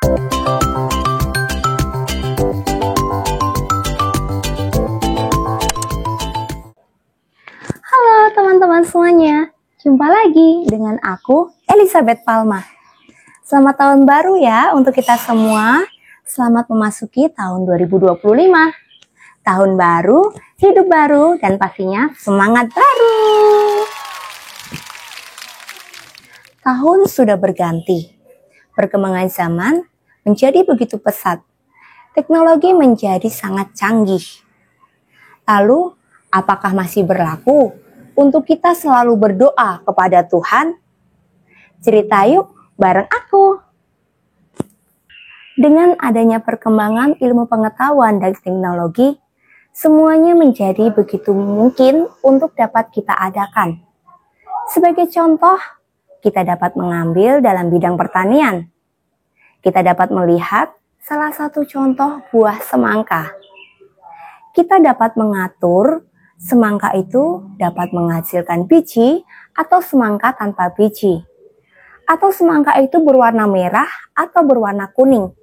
Halo teman-teman semuanya, jumpa lagi dengan aku, Elizabeth Palma. Selamat tahun baru ya untuk kita semua. Selamat memasuki tahun 2025. Tahun baru, hidup baru, dan pastinya semangat baru. Tahun sudah berganti. Perkembangan zaman menjadi begitu pesat. Teknologi menjadi sangat canggih. Lalu, apakah masih berlaku untuk kita selalu berdoa kepada Tuhan? Cerita yuk bareng aku. Dengan adanya perkembangan ilmu pengetahuan dan teknologi, semuanya menjadi begitu mungkin untuk dapat kita adakan. Sebagai contoh, kita dapat mengambil dalam bidang pertanian. Kita dapat melihat salah satu contoh buah semangka. Kita dapat mengatur semangka itu dapat menghasilkan biji atau semangka tanpa biji. Atau semangka itu berwarna merah atau berwarna kuning.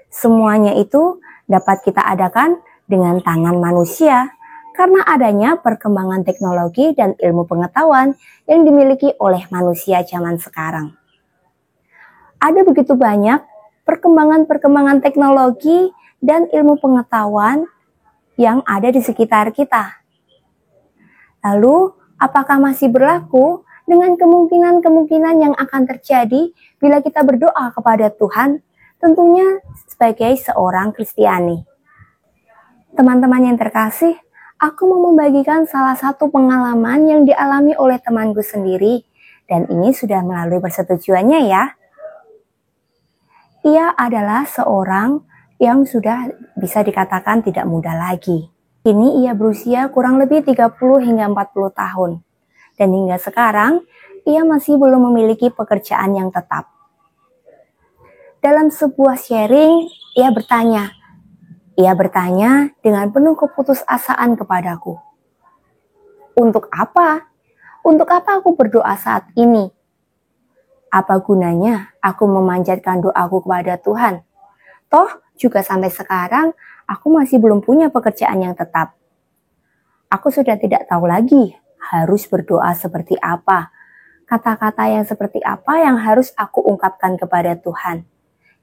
Semuanya itu dapat kita adakan dengan tangan manusia karena adanya perkembangan teknologi dan ilmu pengetahuan yang dimiliki oleh manusia zaman sekarang. Ada begitu banyak perkembangan teknologi dan ilmu pengetahuan yang ada di sekitar kita. Lalu, apakah masih berlaku dengan kemungkinan-kemungkinan yang akan terjadi bila kita berdoa kepada Tuhan? Tentunya sebagai seorang Kristiani. Teman-teman yang terkasih, aku mau membagikan salah satu pengalaman yang dialami oleh temanku sendiri, dan ini sudah melalui persetujuannya ya. Ia adalah seorang yang sudah bisa dikatakan tidak muda lagi. Kini ia berusia kurang lebih 30 hingga 40 tahun. Dan hingga sekarang, ia masih belum memiliki pekerjaan yang tetap. Dalam sebuah sharing, ia bertanya dengan penuh keputusasaan kepadaku. Untuk apa? Untuk apa aku berdoa saat ini? Apa gunanya aku memanjatkan doaku kepada Tuhan? Toh, juga sampai sekarang, aku masih belum punya pekerjaan yang tetap. Aku sudah tidak tahu lagi harus berdoa seperti apa. Kata-kata yang seperti apa yang harus aku ungkapkan kepada Tuhan.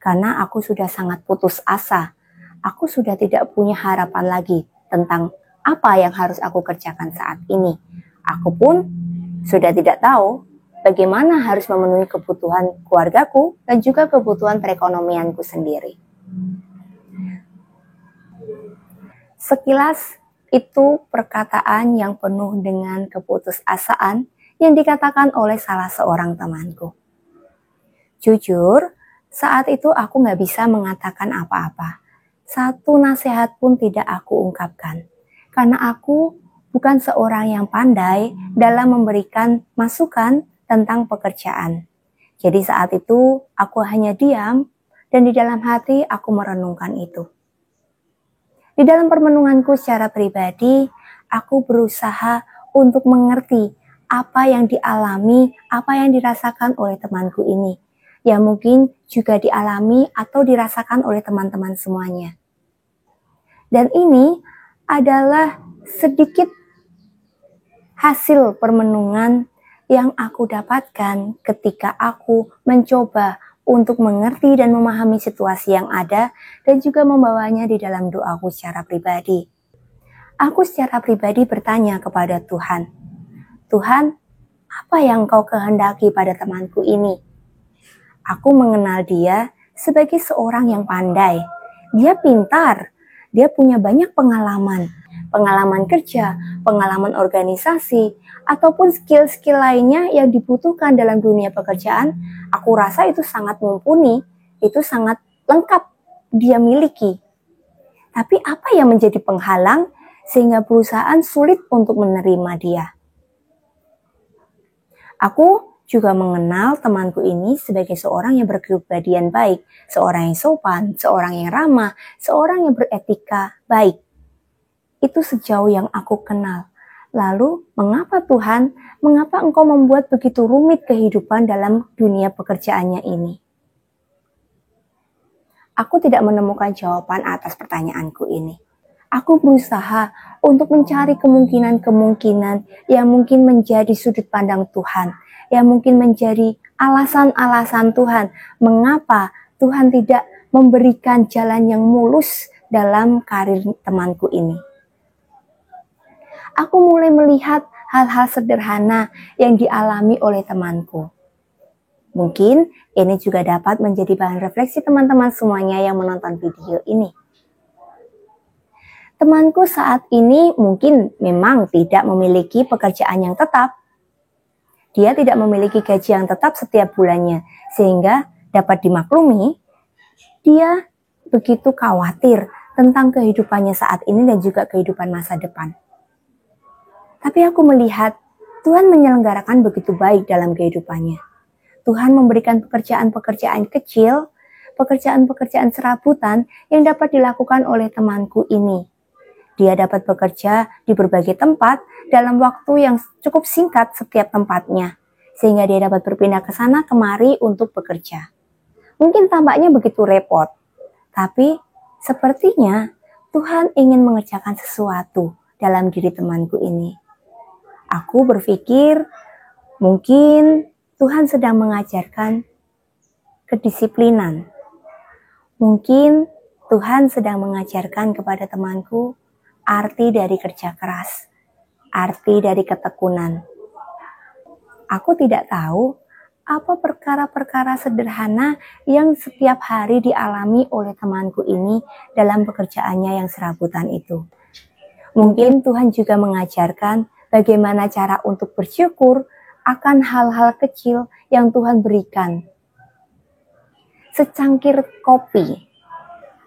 Karena aku sudah sangat putus asa. Aku sudah tidak punya harapan lagi tentang apa yang harus aku kerjakan saat ini. Aku pun sudah tidak tahu bagaimana harus memenuhi kebutuhan keluargaku dan juga kebutuhan perekonomianku sendiri. Sekilas itu perkataan yang penuh dengan keputusasaan yang dikatakan oleh salah seorang temanku. Jujur, saat itu aku gak bisa mengatakan apa-apa. Satu nasihat pun tidak aku ungkapkan. Karena aku bukan seorang yang pandai dalam memberikan masukan tentang pekerjaan. Jadi saat itu aku hanya diam dan di dalam hati aku merenungkan itu. Di dalam permenunganku secara pribadi, aku berusaha untuk mengerti apa yang dialami, apa yang dirasakan oleh temanku ini. Yang mungkin juga dialami atau dirasakan oleh teman-teman semuanya. Dan ini adalah sedikit hasil permenungan yang aku dapatkan ketika aku mencoba untuk mengerti dan memahami situasi yang ada dan juga membawanya di dalam doaku secara pribadi. Aku secara pribadi bertanya kepada Tuhan, Tuhan, apa yang Kau kehendaki pada temanku ini? Aku mengenal dia sebagai seorang yang pandai. Dia pintar, dia punya banyak pengalaman kerja, pengalaman organisasi, ataupun skill-skill lainnya yang dibutuhkan dalam dunia pekerjaan. Aku rasa itu sangat mumpuni, itu sangat lengkap dia miliki. Tapi apa yang menjadi penghalang sehingga perusahaan sulit untuk menerima dia? Aku juga mengenal temanku ini sebagai seorang yang berkepribadian baik, seorang yang sopan, seorang yang ramah, seorang yang beretika baik. Itu sejauh yang aku kenal. Lalu, mengapa Tuhan, mengapa Engkau membuat begitu rumit kehidupan dalam dunia pekerjaannya ini? Aku tidak menemukan jawaban atas pertanyaanku ini. Aku berusaha untuk mencari kemungkinan-kemungkinan yang mungkin menjadi sudut pandang Tuhan, yang mungkin menjadi alasan-alasan Tuhan mengapa Tuhan tidak memberikan jalan yang mulus dalam karir temanku ini. Aku mulai melihat hal-hal sederhana yang dialami oleh temanku. Mungkin ini juga dapat menjadi bahan refleksi teman-teman semuanya yang menonton video ini. Temanku saat ini mungkin memang tidak memiliki pekerjaan yang tetap. Dia tidak memiliki gaji yang tetap setiap bulannya, sehingga dapat dimaklumi, dia begitu khawatir tentang kehidupannya saat ini dan juga kehidupan masa depan. Tapi aku melihat Tuhan menyelenggarakan begitu baik dalam kehidupannya. Tuhan memberikan pekerjaan-pekerjaan kecil, pekerjaan-pekerjaan serabutan yang dapat dilakukan oleh temanku ini. Dia dapat bekerja di berbagai tempat dalam waktu yang cukup singkat setiap tempatnya, sehingga dia dapat berpindah ke sana kemari untuk bekerja. Mungkin tampaknya begitu repot, tapi sepertinya Tuhan ingin mengerjakan sesuatu dalam diri temanku ini. Aku berpikir mungkin Tuhan sedang mengajarkan kedisiplinan. Mungkin Tuhan sedang mengajarkan kepada temanku arti dari kerja keras, arti dari ketekunan. Aku tidak tahu apa perkara-perkara sederhana yang setiap hari dialami oleh temanku ini dalam pekerjaannya yang serabutan itu. Mungkin Tuhan juga mengajarkan bagaimana cara untuk bersyukur akan hal-hal kecil yang Tuhan berikan. Secangkir kopi,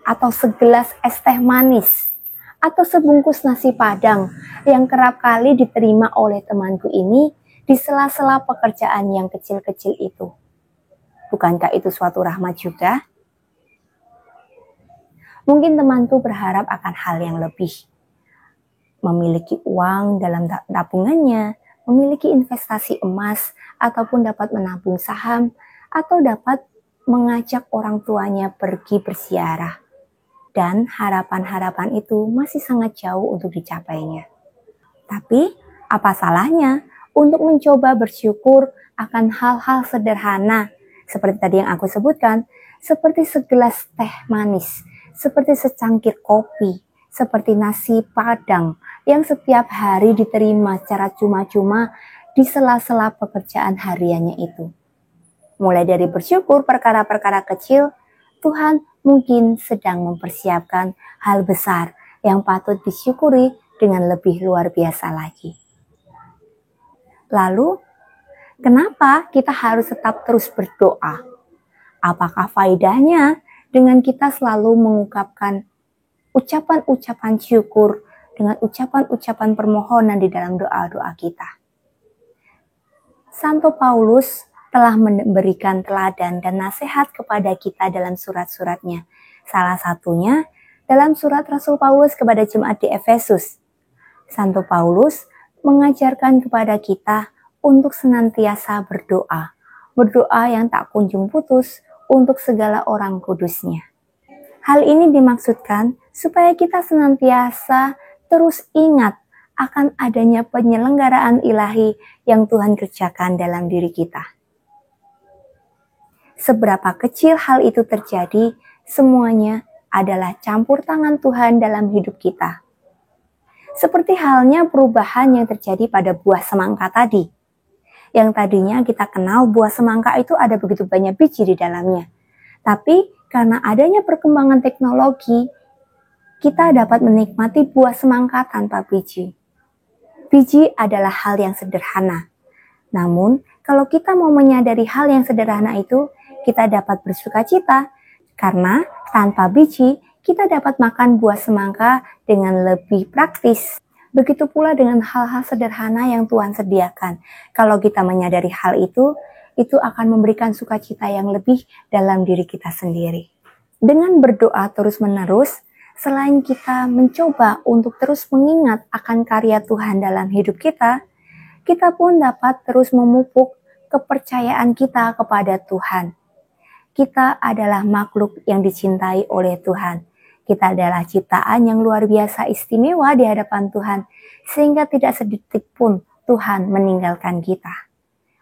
atau segelas es teh manis, atau sebungkus nasi padang yang kerap kali diterima oleh temanku ini di sela-sela pekerjaan yang kecil-kecil itu. Bukankah itu suatu rahmat juga? Mungkin temanku berharap akan hal yang lebih. Memiliki uang dalam tabungannya, memiliki investasi emas, ataupun dapat menabung saham, atau dapat mengajak orang tuanya pergi berziarah. Dan harapan-harapan itu masih sangat jauh untuk dicapainya. Tapi, apa salahnya untuk mencoba bersyukur akan hal-hal sederhana, seperti tadi yang aku sebutkan, seperti segelas teh manis, seperti secangkir kopi, seperti nasi padang, yang setiap hari diterima secara cuma-cuma di sela-sela pekerjaan hariannya itu. Mulai dari bersyukur perkara-perkara kecil, Tuhan mungkin sedang mempersiapkan hal besar yang patut disyukuri dengan lebih luar biasa lagi. Lalu, kenapa kita harus tetap terus berdoa? Apakah faedahnya dengan kita selalu mengungkapkan ucapan-ucapan syukur dengan ucapan-ucapan permohonan di dalam doa-doa kita? Santo Paulus telah memberikan teladan dan nasihat kepada kita dalam surat-suratnya. Salah satunya dalam surat Rasul Paulus kepada jemaat di Efesus. Santo Paulus mengajarkan kepada kita untuk senantiasa berdoa. Berdoa yang tak kunjung putus untuk segala orang kudusnya. Hal ini dimaksudkan supaya kita senantiasa terus ingat akan adanya penyelenggaraan ilahi yang Tuhan kerjakan dalam diri kita. Seberapa kecil hal itu terjadi, semuanya adalah campur tangan Tuhan dalam hidup kita. Seperti halnya perubahan yang terjadi pada buah semangka tadi. Yang tadinya kita kenal buah semangka itu ada begitu banyak biji di dalamnya. Tapi karena adanya perkembangan teknologi, kita dapat menikmati buah semangka tanpa biji. Biji adalah hal yang sederhana. Namun, kalau kita mau menyadari hal yang sederhana itu, kita dapat bersukacita karena tanpa biji, kita dapat makan buah semangka dengan lebih praktis. Begitu pula dengan hal-hal sederhana yang Tuhan sediakan. Kalau kita menyadari hal itu akan memberikan sukacita yang lebih dalam diri kita sendiri. Dengan berdoa terus-menerus, selain kita mencoba untuk terus mengingat akan karya Tuhan dalam hidup kita pun dapat terus memupuk kepercayaan kita kepada Tuhan. kita adalah makhluk yang dicintai oleh Tuhan. Kita adalah ciptaan yang luar biasa istimewa di hadapan Tuhan, sehingga tidak sedetik pun Tuhan meninggalkan kita.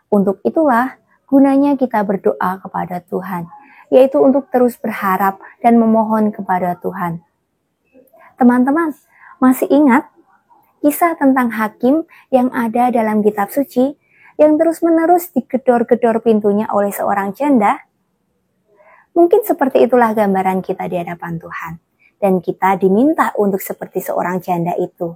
Untuk itulah gunanya kita berdoa kepada Tuhan, yaitu untuk terus berharap dan memohon kepada Tuhan. Teman-teman, masih ingat kisah tentang hakim yang ada dalam kitab suci yang terus-menerus digedor-gedor pintunya oleh seorang janda? Mungkin seperti itulah gambaran kita di hadapan Tuhan. Dan kita diminta untuk seperti seorang janda itu,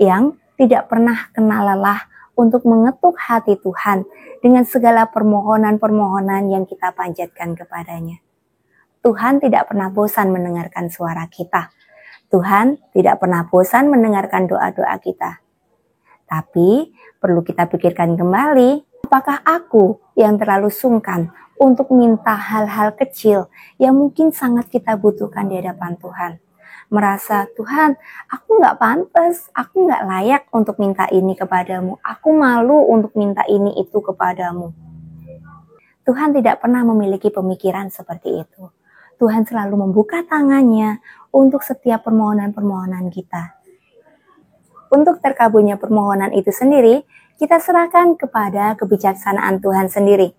yang tidak pernah kenal lelah untuk mengetuk hati Tuhan dengan segala permohonan-permohonan yang kita panjatkan kepadanya. Tuhan tidak pernah bosan mendengarkan suara kita. Tuhan tidak pernah bosan mendengarkan doa-doa kita. Tapi perlu kita pikirkan kembali, apakah aku yang terlalu sungkan untuk minta hal-hal kecil yang mungkin sangat kita butuhkan di hadapan Tuhan? Merasa, Tuhan, aku nggak pantas, aku nggak layak untuk minta ini kepadamu, aku malu untuk minta ini itu kepadamu. Tuhan tidak pernah memiliki pemikiran seperti itu. Tuhan selalu membuka tangannya untuk setiap permohonan-permohonan kita. Untuk terkabulnya permohonan itu sendiri, kita serahkan kepada kebijaksanaan Tuhan sendiri.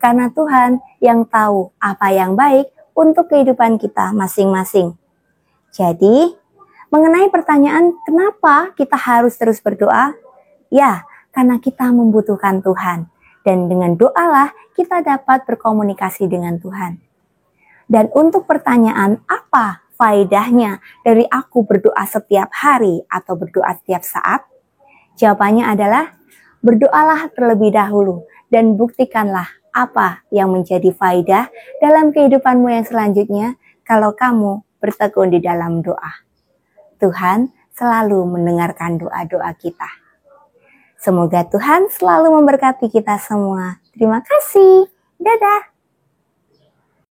Karena Tuhan yang tahu apa yang baik untuk kehidupan kita masing-masing. Jadi, mengenai pertanyaan kenapa kita harus terus berdoa? Ya, karena kita membutuhkan Tuhan. Dan dengan doalah kita dapat berkomunikasi dengan Tuhan. Dan untuk pertanyaan apa faedahnya dari aku berdoa setiap hari atau berdoa setiap saat? Jawabannya adalah berdoalah terlebih dahulu dan buktikanlah apa yang menjadi faedah dalam kehidupanmu yang selanjutnya kalau kamu bertekun di dalam doa. Tuhan selalu mendengarkan doa-doa kita. Semoga Tuhan selalu memberkati kita semua. Terima kasih. Dadah.